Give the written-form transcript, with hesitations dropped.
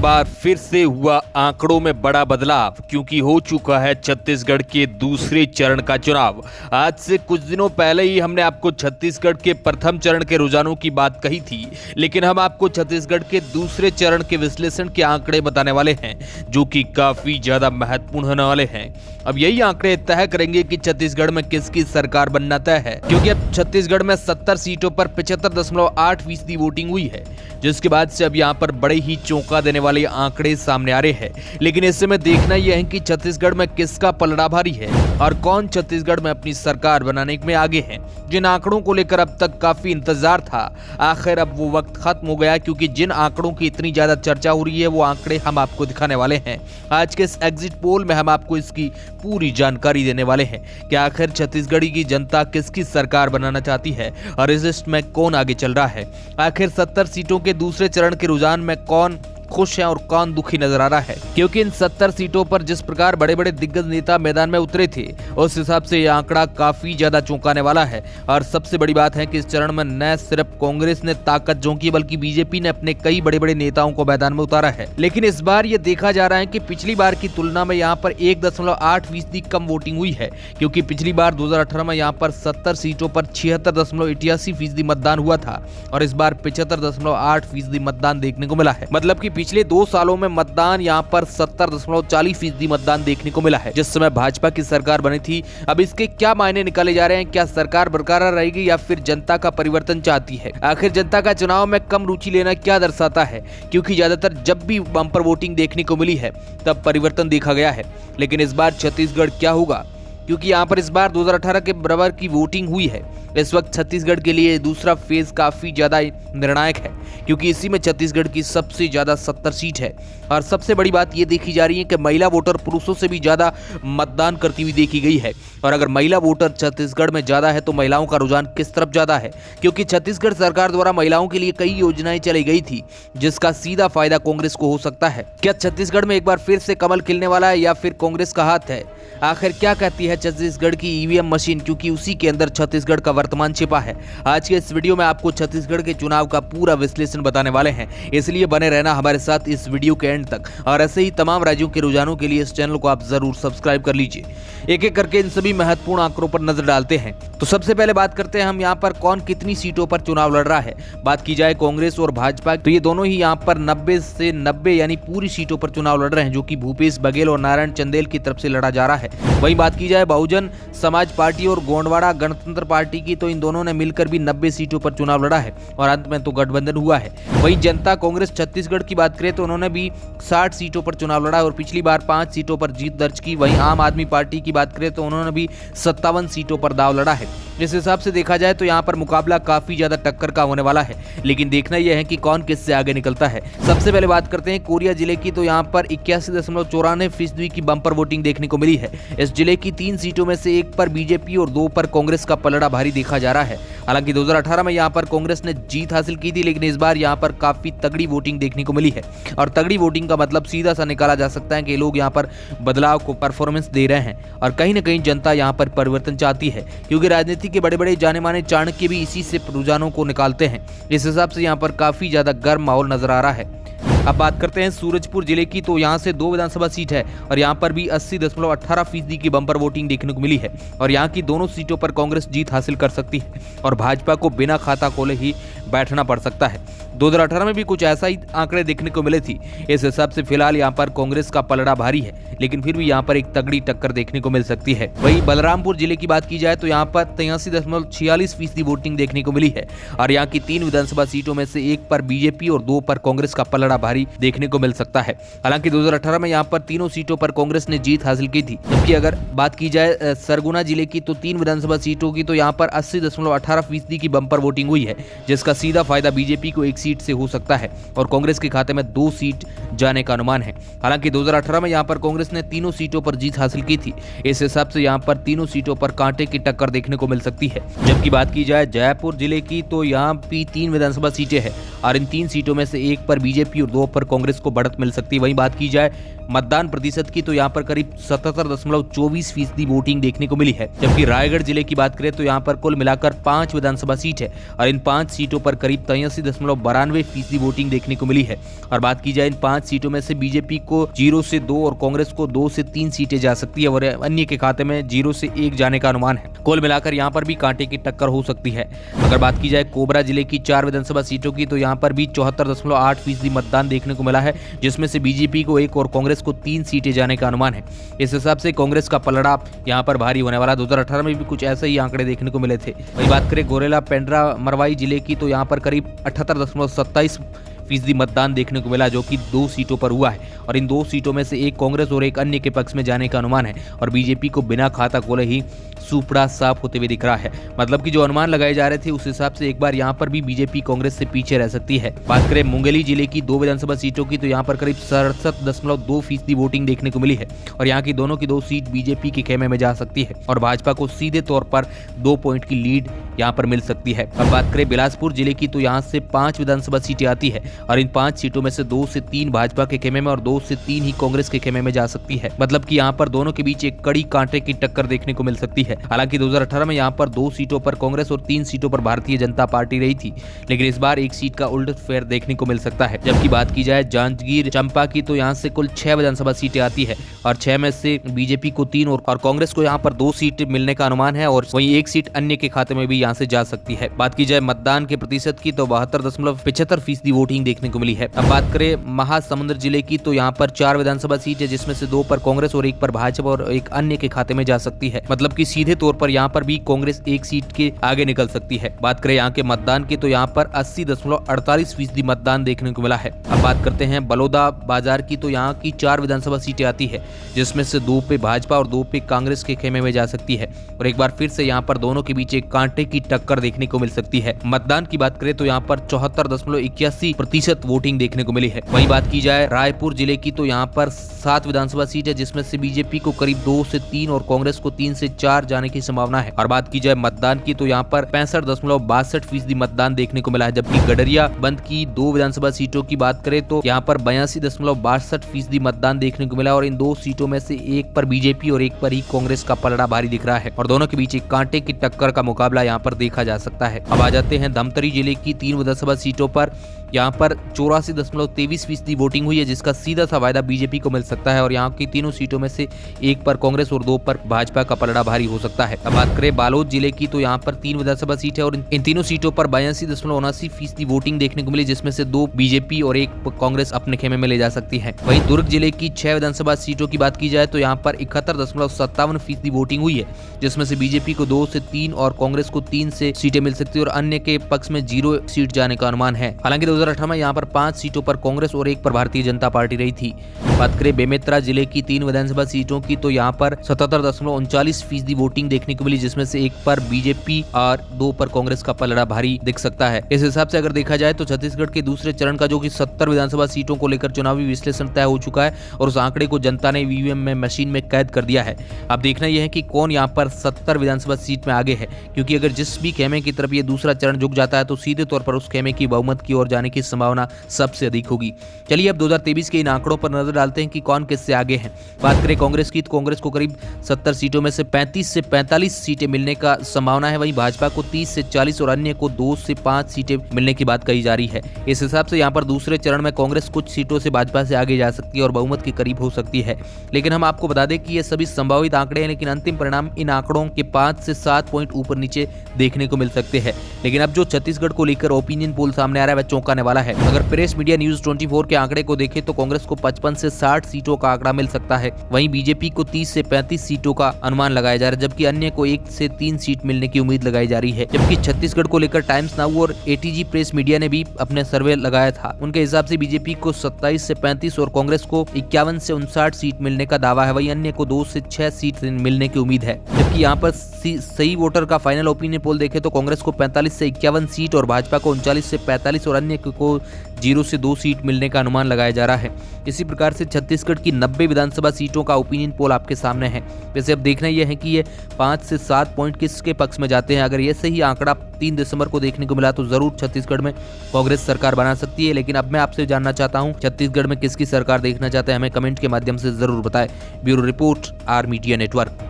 बार फिर से हुआ आंकड़ों में बड़ा बदलाव, क्योंकि हो चुका है छत्तीसगढ़ के दूसरे चरण का चुनाव। आज से कुछ दिनों पहले ही हमने आपको छत्तीसगढ़ के प्रथम चरण के रुझानों की बात कही थी, लेकिन हम आपको छत्तीसगढ़ के दूसरे चरण के विश्लेषण के आंकड़े बताने वाले हैं, जो कि काफी ज्यादा महत्वपूर्ण होने वाले हैं। अब यही आंकड़े तय करेंगे कि छत्तीसगढ़ में किसकी सरकार बनना तय है, क्योंकि अब छत्तीसगढ़ में 70 सीटों पर 75.8% वोटिंग हुई है, जिसके बाद से अब यहाँ पर बड़े ही चौंका देने वाले आंकड़े सामने आ रहे हैं। लेकिन इस समय देखना यह है कि छत्तीसगढ़ में किसका पलड़ा भारी है और कौन छत्तीसगढ़ में अपनी सरकार बनाने में आगे है। जिन आंकड़ों को लेकर अब तक काफी इंतजार था, आखिर अब वो वक्त खत्म हो गया, क्योंकि जिन आंकड़ों की इतनी ज्यादा चर्चा हो रही है वो आंकड़े हम आपको दिखाने वाले हैं। आज के इस एग्जिट पोल में हम आपको इसकी पूरी जानकारी देने वाले हैं कि आखिर छत्तीसगढ़ की जनता किसकी सरकार बनाना चाहती है और इस लिस्ट में कौन आगे चल रहा है। आखिर 70 सीटों के दूसरे चरण के रुझान में कौन खुश है और कौन दुखी नजर आ रहा है, क्योंकि इन 70 सीटों पर जिस प्रकार बड़े बड़े दिग्गज नेता मैदान में उतरे थे, उस हिसाब से यह आंकड़ा काफी ज्यादा चौंकाने वाला है। और सबसे बड़ी बात है कि इस चरण में न सिर्फ कांग्रेस ने ताकत झोंकी, बल्कि बीजेपी ने अपने कई बड़े बड़े नेताओं को मैदान में उतारा है। लेकिन इस बार ये देखा जा रहा है कि पिछली बार की तुलना में यहाँ पर 1.8% कम वोटिंग हुई है, क्योंकि पिछली बार 2018 में यहाँ पर 70 सीटों पर 76.88% मतदान हुआ था और इस बार 75.8% मतदान देखने को मिला है। मतलब कि पिछले 2 सालों में मतदान यहाँ पर 70.40% मतदान देखने को मिला है, जिस समय भाजपा की सरकार बनी थी। अब इसके क्या मायने निकाले जा रहे हैं, क्या सरकार बरकरार रहेगी या फिर जनता का परिवर्तन चाहती है। आखिर जनता का चुनाव में कम रुचि लेना क्या दर्शाता है, क्योंकि ज्यादातर जब भी बम्पर वोटिंग देखने को मिली है तब परिवर्तन देखा गया है। लेकिन इस बार छत्तीसगढ़ क्या होगा, क्योंकि यहाँ पर इस बार 2018 के बराबर की वोटिंग हुई है। इस वक्त छत्तीसगढ़ के लिए दूसरा फेज काफी ज्यादा निर्णायक है, क्योंकि इसी में छत्तीसगढ़ की सबसे ज्यादा 70 सीट है। और सबसे बड़ी बात ये देखी जा रही है कि महिला वोटर पुरुषों से भी ज्यादा मतदान करती हुई देखी गई है। और अगर महिला वोटर छत्तीसगढ़ में ज्यादा है तो महिलाओं का रुझान किस तरफ ज्यादा है, क्योंकि छत्तीसगढ़ सरकार द्वारा महिलाओं के लिए कई योजनाएं चलाई गई थी, जिसका सीधा फायदा कांग्रेस को हो सकता है। क्या छत्तीसगढ़ में एक बार फिर से कमल खिलने वाला है या फिर कांग्रेस का हाथ है? आखिर क्या कहती है छत्तीसगढ़ की ईवीएम मशीन, क्योंकि उसी के अंदर छत्तीसगढ़ का वर्तमान छिपा है। आज के इस वीडियो में आपको छत्तीसगढ़ के चुनाव का पूरा विश्लेषण बताने वाले हैं, इसलिए बने रहना हमारे साथ इस वीडियो के एंड तक। और ऐसे ही तमाम राज्यों के रुझानों के लिए इस चैनल को आप जरूर सब्सक्राइब कर लीजिए। एक एक करके इन सभी महत्वपूर्ण आंकड़ों पर नजर डालते हैं। तो सबसे पहले बात करते हैं हम यहाँ पर कौन कितनी सीटों पर चुनाव लड़ रहा है। बात की जाए कांग्रेस और भाजपा, तो ये दोनों ही यहाँ पर 90 से 90 यानी पूरी सीटों पर चुनाव लड़ रहे हैं, जो कि भूपेश बघेल और नारायण चंदेल की तरफ से लड़ा जा रहा है। वहीं बात की जाए बहुजन समाज पार्टी और गोंडवाड़ा गणतंत्र पार्टी की, तो इन दोनों ने मिलकर भी 90 सीटों पर चुनाव लड़ा है और अंत में तो गठबंधन हुआ है। वहीं जनता कांग्रेस छत्तीसगढ़ की बात करें तो उन्होंने भी 60 सीटों पर चुनाव लड़ा और पिछली बार 5 सीटों पर जीत दर्ज की। वहीं आम आदमी पार्टी की बात करें तो उन्होंने भी 57 सीटों पर दाव लड़ा है। इस हिसाब से देखा जाए तो यहाँ पर मुकाबला काफी ज्यादा टक्कर का होने वाला है, लेकिन देखना यह है कि कौन किससे आगे निकलता है। सबसे पहले बात करते हैं कोरिया जिले की, तो यहाँ पर 81.94% की बम्पर वोटिंग देखने को मिली है। इस जिले की 3 सीटों में से 1 पर बीजेपी और 2 पर कांग्रेस का पलड़ा भारी देखा जा रहा है। हालांकि 2018 में यहाँ पर कांग्रेस ने जीत हासिल की थी, लेकिन इस बार यहाँ पर काफी तगड़ी वोटिंग देखने को मिली है। और तगड़ी वोटिंग का मतलब सीधा सा निकाला जा सकता है कि लोग यहाँ पर बदलाव को परफॉर्मेंस दे रहे हैं और कहीं ना कहीं जनता यहाँ पर परिवर्तन चाहती है, क्योंकि राजनीति के बड़े बड़े जाने माने चाणक्य भी इसी से रुझानों को निकालते हैं। इस हिसाब से यहाँ पर काफी ज्यादा गर्म माहौल नजर आ रहा है। अब बात करते हैं सूरजपुर जिले की, तो यहाँ से 2 विधानसभा सीट है और यहाँ पर भी 80.18% की बम्पर वोटिंग देखने को मिली है और यहाँ की दोनों सीटों पर कांग्रेस जीत हासिल कर सकती है और भाजपा को बिना खाता खोले ही बैठना पड़ सकता है। 2018 में भी कुछ ऐसा ही आंकड़े देखने को मिले थी। इस हिसाब से फिलहाल यहाँ पर कांग्रेस का पलड़ा भारी है, लेकिन फिर भी यहाँ पर एक तगड़ी टक्कर देखने को मिल सकती है। वहीं बलरामपुर जिले की बात की जाए तो यहाँ पर 83.46% वोटिंग देखने को मिली है और यहाँ की 3 विधानसभा सीटों में से 1 पर बीजेपी और 2 पर कांग्रेस का पलड़ा भारी देखने को मिल सकता है। हालांकि 2018 में यहाँ पर तीनों सीटों पर कांग्रेस ने जीत हासिल की थी, जबकि अगर बात की जाए सरगुना जिले की, तो 3 विधानसभा सीटों की, तो यहाँ पर 80.18% की बम्पर वोटिंग हुई है, जिसका सीधा फायदा बीजेपी को 1 सीट से हो सकता है और कांग्रेस के खाते में 2 सीट जाने का अनुमान है। हालांकि 2018 में यहाँ पर कांग्रेस ने तीनों सीटों पर जीत हासिल की थी। इस हिसाब से यहाँ पर तीनों सीटों पर कांटे की टक्कर देखने को मिल सकती है। जबकि बात की जाए जयपुर जिले की, तो यहाँ भी 3 विधानसभा सीटें हैं और इन 3 सीटों में से 1 पर बीजेपी और 2 पर कांग्रेस को बढ़त मिल सकती है। वहीं बात की जाए मतदान प्रतिशत की, तो यहाँ पर करीब 77.24% वोटिंग देखने को मिली है। जबकि रायगढ़ जिले की बात करें तो यहाँ पर कुल मिलाकर 5 विधानसभा सीट है और इन 5 सीटों पर करीब 83.92% वोटिंग देखने को मिली है। और बात की जाए इन 5 5 सीटों में से बीजेपी को 0 से 2 और कांग्रेस को 2 से 3 सीटें जा सकती है और अन्य के खाते में 0 से 1 जाने का अनुमान है। कुल मिलाकर यहाँ पर भी कांटे की टक्कर हो सकती है। अगर बात की जाए कोबरा जिले की 4 विधानसभा सीटों की तो यहाँ पर भी 74.8% मतदान देखने को मिला है, जिसमें से बीजेपी को 1 और कांग्रेस को 3 सीटें जाने का अनुमान है। इस हिसाब से कांग्रेस का पलड़ा यहाँ पर भारी होने वाला। 2018 में भी कुछ ऐसे ही आंकड़े देखने को मिले थे। वही बात करें गोरेला पेंड्रा मरवाई जिले की तो यहाँ पर करीब 78.27% मतदान देखने को मिला, जो कि 2 सीटों पर हुआ है और इन 2 सीटों में से एक कांग्रेस और एक अन्य के पक्ष में जाने का अनुमान है और बीजेपी को बिना खाता खोले ही सुपड़ा साफ होते हुए दिख रहा है। मतलब कि जो अनुमान लगाए जा रहे थे उस हिसाब से एक बार यहाँ पर भी बीजेपी कांग्रेस से पीछे रह सकती है। बात करें मुंगेली जिले की 2 विधानसभा सीटों की तो यहाँ पर करीब 67.2% वोटिंग देखने को मिली है और यहाँ की दोनों की 2 सीट बीजेपी के खेमे में जा सकती है और भाजपा को सीधे तौर पर 2 पॉइंट की लीड यहाँ पर मिल सकती है। अब बात करें बिलासपुर जिले की तो यहाँ से 5 विधानसभा सीटें आती है और इन 5 सीटों में से 2 से 3 भाजपा के खेमे में और 2 से 3 ही कांग्रेस के खेमे में जा सकती है। मतलब कि यहाँ पर दोनों के बीच एक कड़ी कांटे की टक्कर देखने को मिल सकती है। हालांकि 2018 में यहाँ पर 2 सीटों पर कांग्रेस और 3 सीटों पर भारतीय जनता पार्टी रही थी, लेकिन इस बार 1 सीट का उलट फेर देखने को मिल सकता है। जबकि बात की जाए जांजगीर चंपा की तो यहाँ से कुल 6 विधानसभा सीटें आती है और 6 में से बीजेपी को 3 और कांग्रेस को यहाँ पर 2 सीट मिलने का अनुमान है और वहीं 1 सीट अन्य के खाते में भी यहाँ से जा सकती है। बात की जाए मतदान के प्रतिशत की तो 72.75% वोटिंग देखने को मिली है। अब बात करें महासमुंद जिले की तो यहाँ पर 4 विधानसभा सीट है, जिसमें से 2 पर कांग्रेस और 1 पर भाजपा और 1 अन्य के खाते में जा सकती है। मतलब कि सीधे तौर पर यहाँ पर भी कांग्रेस 1 सीट के आगे निकल सकती है। बात करें यहाँ के मतदान की तो यहाँ पर 80.48% मतदान देखने को मिला है। अब बात करते हैं बलौदा बाजार की तो यहाँ की 4 विधानसभा सीटें आती है, जिसमें से 2 पे भाजपा और 2 पे कांग्रेस के खेमे में जा सकती है और एक बार फिर से यहाँ पर दोनों के बीच एक कांटे की टक्कर देखने को मिल सकती है। मतदान की बात करें तो यहाँ पर 74.81% वोटिंग देखने को मिली है। वही बात की जाए रायपुर जिले की तो यहाँ पर 7 विधानसभा सीट है, जिसमें से बीजेपी को करीब 2 से 3 और कांग्रेस को 3 से 4 जाने की संभावना है। और बात की जाए मतदान की तो यहाँ पर 65.62% मतदान देखने को मिला है। जबकि गडरिया बंद की 2 विधानसभा सीटों की बात करें तो यहाँ पर 82.62% मतदान देखने को मिला और इन 2 सीटों में से 1 पर बीजेपी और 1 पर ही कांग्रेस का पलड़ा भारी दिख रहा है और दोनों के बीच एक कांटे की टक्कर का मुकाबला यहाँ पर देखा जा सकता है। अब आ जाते हैं धमतरी जिले की 3 विधानसभा सीटों पर। यहाँ पर 84.23% वोटिंग हुई है, जिसका सीधा सा वायदा बीजेपी को मिल सकता है और यहाँ की तीनों सीटों में से 1 पर कांग्रेस और 2 पर भाजपा का पलड़ा भारी हो सकता है। अब बात करें बालोद जिले की तो यहाँ पर 3 विधानसभा सीट है और इन तीनों सीटों पर 82.79% वोटिंग देखने को मिली, जिसमें से 2 बीजेपी और 1 कांग्रेस अपने खेमे में ले जा सकती है। वहीं दुर्ग जिले की 6 विधानसभा सीटों की बात की जाए तो यहाँ पर 71.57% वोटिंग हुई है, जिसमें से बीजेपी को 2 से 3 और कांग्रेस को 3 से सीटें मिल सकती है और अन्य के पक्ष में 0 सीट जाने का अनुमान है। हालांकि 2018 में यहाँ पर 5 सीटों पर कांग्रेस और 1 पर भारतीय जनता पार्टी रही थी। बात करें बेमेतरा जिले की 3 विधानसभा सीटों की तो यहाँ पर 77.39% वोटिंग देखने को मिली, जिसमें से 1 पर बीजेपी और 2 पर कांग्रेस का पलड़ा भारी दिख सकता है। इस हिसाब से अगर देखा जाए तो छत्तीसगढ़ के दूसरे चरण का जो कि 70 विधानसभा सीटों को लेकर चुनावी विश्लेषण तय हो चुका है और उस आंकड़े को जनता ने ईवीएम में मशीन में कैद कर दिया है। अब देखना यह है कि कौन यहाँ पर 70 विधानसभा सीट में आगे है, क्योंकि अगर जिस भी खेमे की तरफ ये दूसरा चरण झुक जाता है तो सीधे तौर पर उस खेमे की बहुमत की ओर जाने की संभावना सबसे अधिक होगी। चलिए अब 2023 के इन आंकड़ों पर नजर डालते हैं कि कौन किससे आगे है। बात करें कांग्रेस की तो कांग्रेस को करीब 70 सीटों में से 35 से 45 सीटें मिलने का संभावना है। वहीं भाजपा को 30 से 40 और अन्य को 2 से 5 सीटें मिलने की बात कही जा रही है। इस हिसाब से यहाँ पर दूसरे चरण में कांग्रेस कुछ सीटों से भाजपा से आगे जा सकती है और बहुमत के करीब हो सकती है। लेकिन हम आपको बता दें कि ये सभी संभावित आंकड़े हैं, लेकिन अंतिम परिणाम इन आंकड़ों के 5 से 7 पॉइंट ऊपर नीचे देखने को मिल सकते हैं। लेकिन अब जो छत्तीसगढ़ को लेकर ओपिनियन पोल सामने आ रहा है वह चौंकाने वाला है। अगर प्रेस मीडिया न्यूज 24 के आंकड़े को देखें तो कांग्रेस को 55 से 60 सीटों का आंकड़ा मिल सकता है। वहीं बीजेपी को 30 से 35 सीटों का अनुमान लगाया जा रहा है, जबकि अन्य को 1 से 3 सीट मिलने की उम्मीद लगाई जा रही है। जबकि छत्तीसगढ़ को लेकर टाइम्स नाउ और एटीजी प्रेस मीडिया ने भी अपने सर्वे लगाया था। उनके हिसाब से बीजेपी को 27 से 35 और कांग्रेस को 51 से 59 सीट मिलने का दावा है। वहीं अन्य को 2 से 6 सीट मिलने की उम्मीद है। जबकि यहाँ पर सही वोटर का फाइनल ओपिनियन पोल देखे तो कांग्रेस को 45 से 51 सीट और भाजपा को 39 से 45 और अन्य को 0 से 2 सीट मिलने का अनुमान लगाया जा रहा है। इसी प्रकार से छत्तीसगढ़ की 90 विधानसभा सीटों का ओपिनियन पोल आपके सामने है। वैसे अब देखना यह है कि ये 5 से 7 पॉइंट किसके पक्ष में जाते हैं। अगर ये सही आंकड़ा 3 दिसंबर को देखने को मिला तो जरूर छत्तीसगढ़ में कांग्रेस सरकार बना सकती है। लेकिन अब मैं आपसे जानना चाहता हूं छत्तीसगढ़ में किसकी सरकार देखना चाहते हैं, हमें कमेंट के माध्यम से जरूर बताएं। Bureau report, R media network.